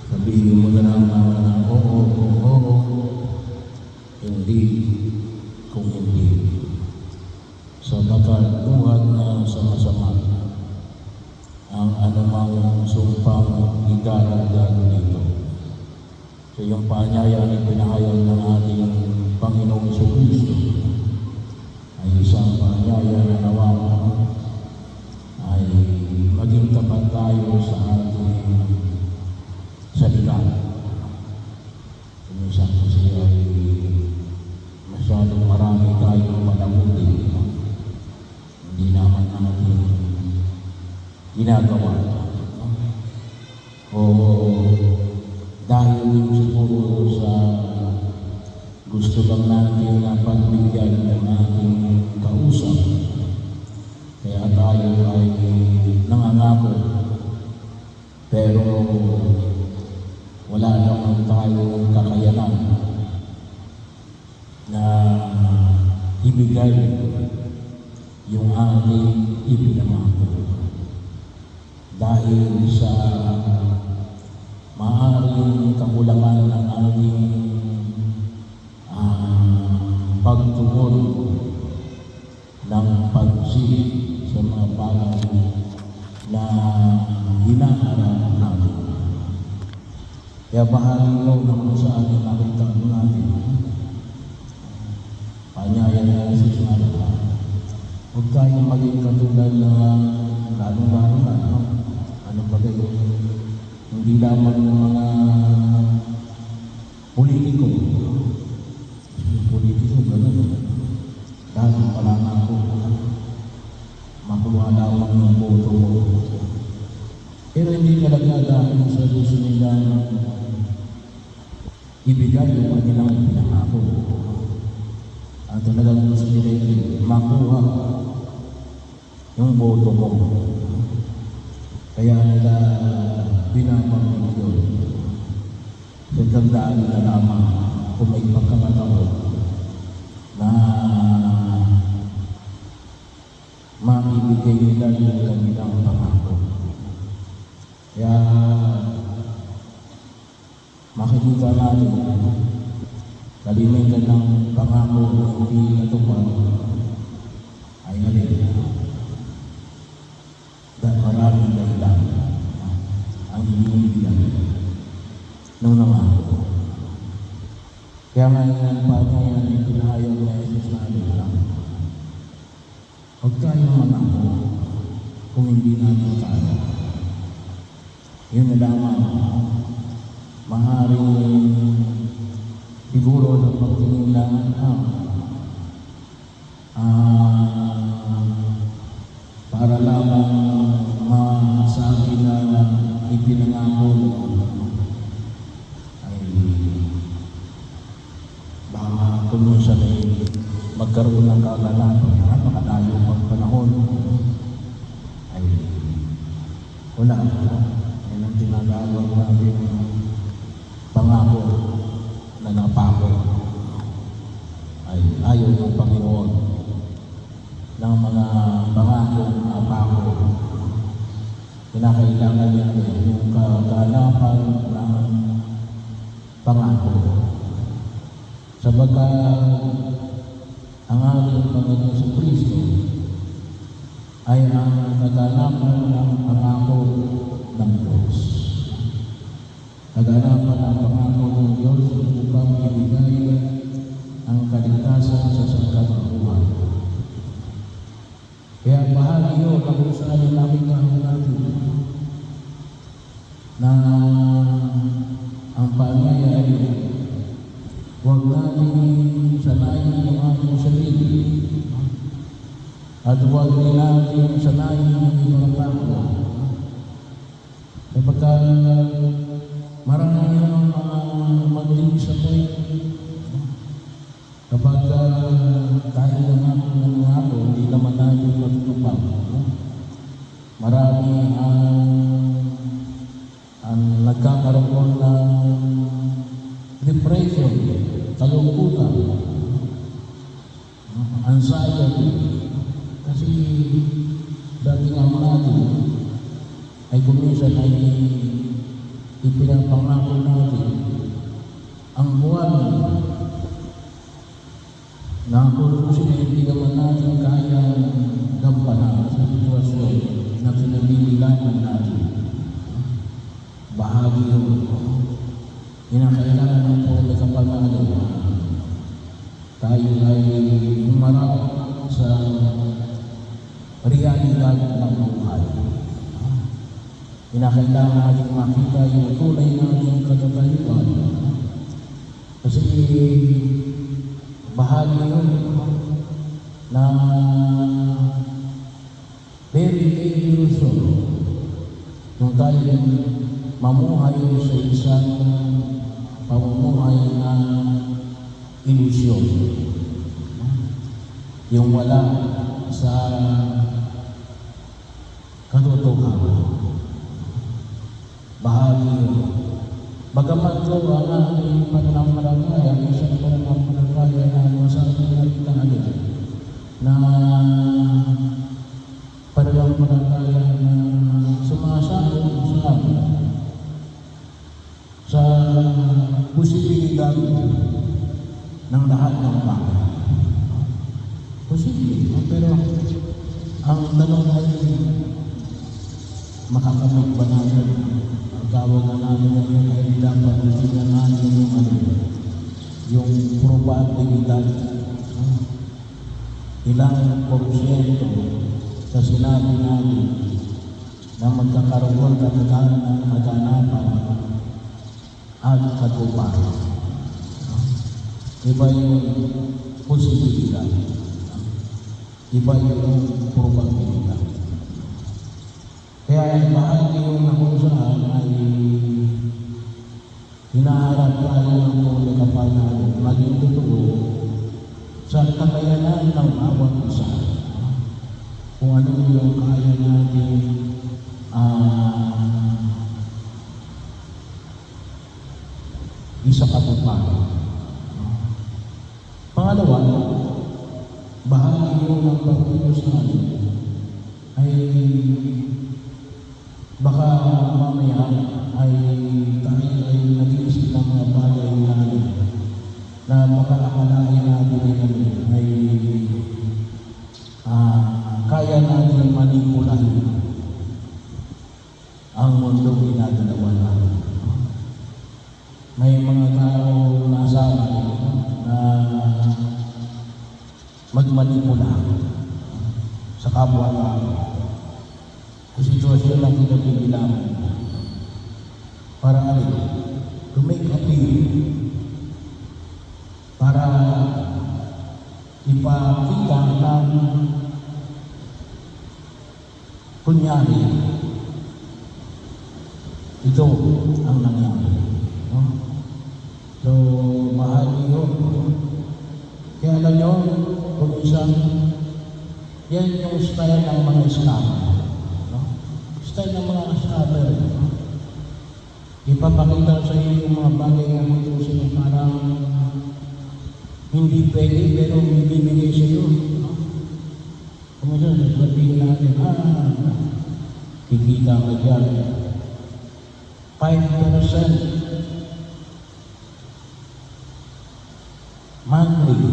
Sabihin mo na lang na oo, oo, hindi, kung hindi. Sapagkat buhat na sa masama ang anumang sumpang idaragdag dito. Sa iyong paanyaya ay pinahayag ng ating Panginoong Kristo ay isang paanyaya na nawa ay maging tapat tayo sa ating salita. Minsan kasi ay masyadong marami tayong malamuti. Hindi naman natin ginagawa. O dahil din siguro sa gusto lang natin na pagbigyan ng ating kausap, kaya tayo ay nangangako, pero wala naman tayong kakayanan na ibigay yung ating ipinangako dahil sa maaaring kakulangan ng ating pagtugon ng pagsilip sa mga bagay na hinaharap natin. Kaya bahagi mo naman sa ating nakita natin. Paanyaya na Jesus na huwag tayong maging katulad na lalong-lalo na. Ano ba kayo? Hindi lamang ng mga politiko. Yung politiko, gano'n. Dahil pala na ako. Makuha lamang ng boto mo. Pero hindi talaga dahil sa gusto nilang ibigay yung kanilang pinangako. Ang talagang gusto nila makuha yung boto mo. Kaya nila pinapamig yun. Pagkandaan nila lamang kung may pagkakataon na maibigay nila yung kanilang pangako. Kaya makikita natin kalimitan ng pangako na hindi natupad ay alin. Dahil maraming dahilan ang hinihigyan ng nangako. Kaya ngayon pa niya yan pinahayag na Jesus na alin. Huwag tayong mangako kung hindi natin kaya. Yun na lamang maaaring siguro sa pagtingin lang para lamang masabi na ipinangako ay baka kung minsan ay magkaroon ng kaganapan, napakalayo pang panahon ay wala. Yan ang tinatawag natin pangako na napako ay ayaw ng Panginoon ng mga pangako na napako. Kinakailangan niya yung kaganapan ng pangako. Sabagkat ang ating Panginoon sa Kristo ay ang kaganapan ng pangako ng Diyos. Kaganapan ng pangako ng Diyos upang ibigay ang kaligtasan sa sangkatauhan. Kaya bahagi yun kung saan nakikita natin na ang paanyaya ay huwag natin sanayin ang ating sarili at huwag din natin sanayin ang ibang tao. Kapag marami yung mga mag-disappoint kapag tayo naman hindi naman natin magtupag. Marami ang nagkakaroon ng depression, kalungkutan, anxiety. Kasi dati nga natin ay kuminsan ay ipinapangako natin ang buwan na kung hindi naman natin kayang gampanan sa sitwasyon na pinabibilangan natin. Bahagi yun. Kinakailangan ng Panginoon kapag tayo ay humarap sa realidad ng buhay. Kinakailangan natin makita yung tunay natin katatayuan. Kasi bahagi yun na very dangerous yun. Yung tayo mamuhay sa isang pamumuhay na ilusyon. Yung wala sa katotohanan. Bahagi yun. Bagamat ko ang ating pananampalataya, isang pananampalataya na masabi natin na pananampalataya na sumasakot sa posibilidad ng lahat ng bagay. Posible, pero ang tanong ay makakamit ba natin? Ang tawag na natin ngayon ay dapat tingnan natin yung probabilidad. Ilang porsyento sa sinabi natin na magkakaroon ng kaganapan at katuparan. Iba yung posibilidad. Iba yung probabilidad. Kaya bahagi yung kung saan ay hinaharap tayo ng mga kapanalan maging totoo sa kakayanan ng bawat isa. Kung ano yung kaya natin isa katuparan. Pangalawa, bahagi yung ng pagkilos natin ay baka mamaya ay tayo ay nag-iisip ng mga bagay natin na baka akalain natin ay kaya natin manipulahin ang mundo ginagalawa natin. May mga tao nasabi na magmanipula sa kapwa natin. Sa sitwasyon lang pinabibilangan para to make appeal, para ipakita ng kunyari ito ang nangyari. No? So, bahagi yun. Kaya alam nyo, kung isang yan yung style ng mga scammer. Style ng mga scammer. Ipapakita sa iyo yung mga bagay na ito sila parang hindi pwede pero bibigay sa iyo. Kung minsan, sabihin natin, kikita ka dyan. 5% monthly.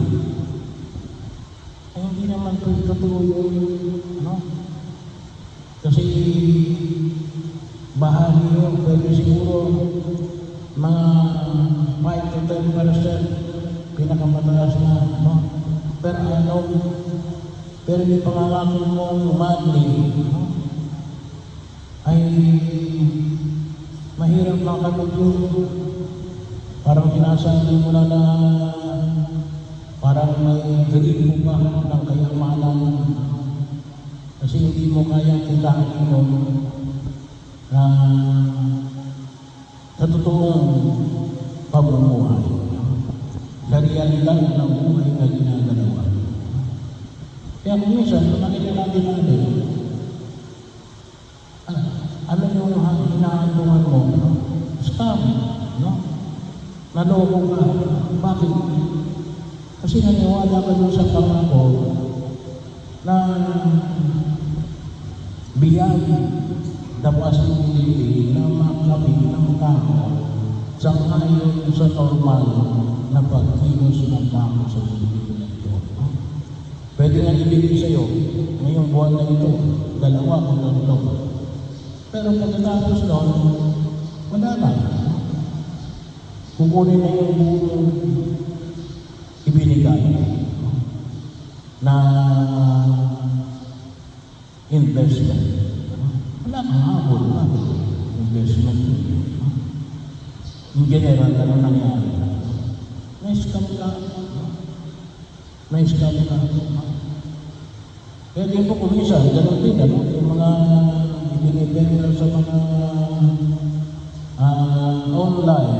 Ay, hindi naman totoo yun. No? Kasi bahagi yun, pwede siguro mga 5 to 10% pinakamataas na. No? Pero yung pangangako mong monthly, no? Ay mahirap lang kami yun. Parang sinasabi mo na parang may galing mo pa ng kayamanan. Kasi hindi mo kayang kitain mo na sa totoong pamumuhay. Sa realidad ng buhay na ginagalawa. Kaya kung minsan, kung nakita natin ano yung hinahantungan mo? No? Scam, no? Naloko ka. Bakit? Kasi naniwala ka doon sa pangako na beyond the possibility na makamit ng tao sang-ayon sa normal na pagkilos ng bangko sa mundo na ito. Pwede nga ibigay sa'yo ngayong buwan na ito, 2 o 3. Pero pagkatapos noon, wala na. Kukunin na yung buong ibinigay na investment. Wala kang habol na investment. In general, ano nangyari? Na-scam ka. Na-scam ka. Kaya din po kuminsan, gano'n din, yung mga ibinibenta sa mga online.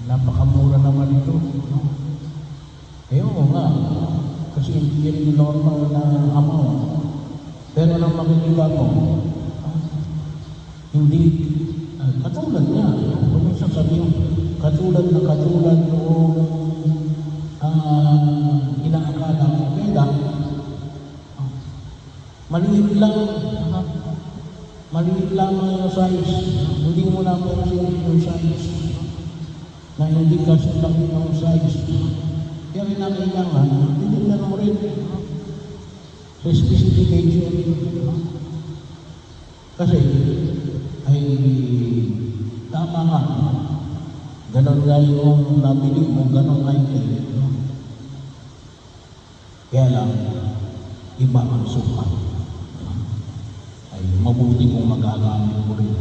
Napakamura naman ito. Oo nga, kasi hindi yan yung normal na amount. Pero nang makikita mo, hindi, katulad niya, kung minsan sabihin, katulad noong inaakala mo, kaya maliit lang yung size, hindi mo na meron yung size, na hindi kasi laki yung size. Kaya kinakailangan, titignan mo rin sa specification. Kasi, ay tama nga, ganon nga yung nabili mo, ganon item. Kaya lang, iba ang sukat. Ay mabuti kung magagamit mo rin.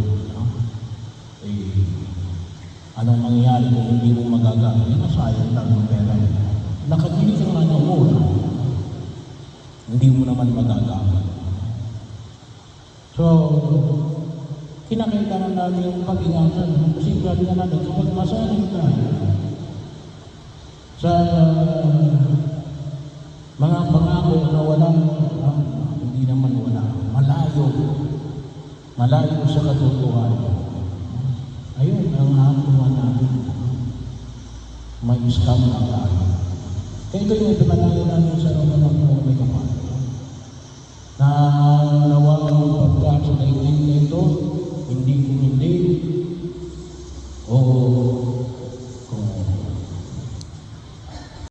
Anong mangyayari kung hindi mo magagamit? Sayang lang yung pera. Nakabili ka nga ng mura, hindi mo naman magagamit. So, kinakailangan namin yung pag-ingatan. Kasi sabi nga natin, kapag masanay tayo sa mga pangako na wala, hindi naman wala, malayo sa katotohanan. Ayun ang hakuha natin. May scam na tayo. Kaya ito yung pinanayo namin sa mga mga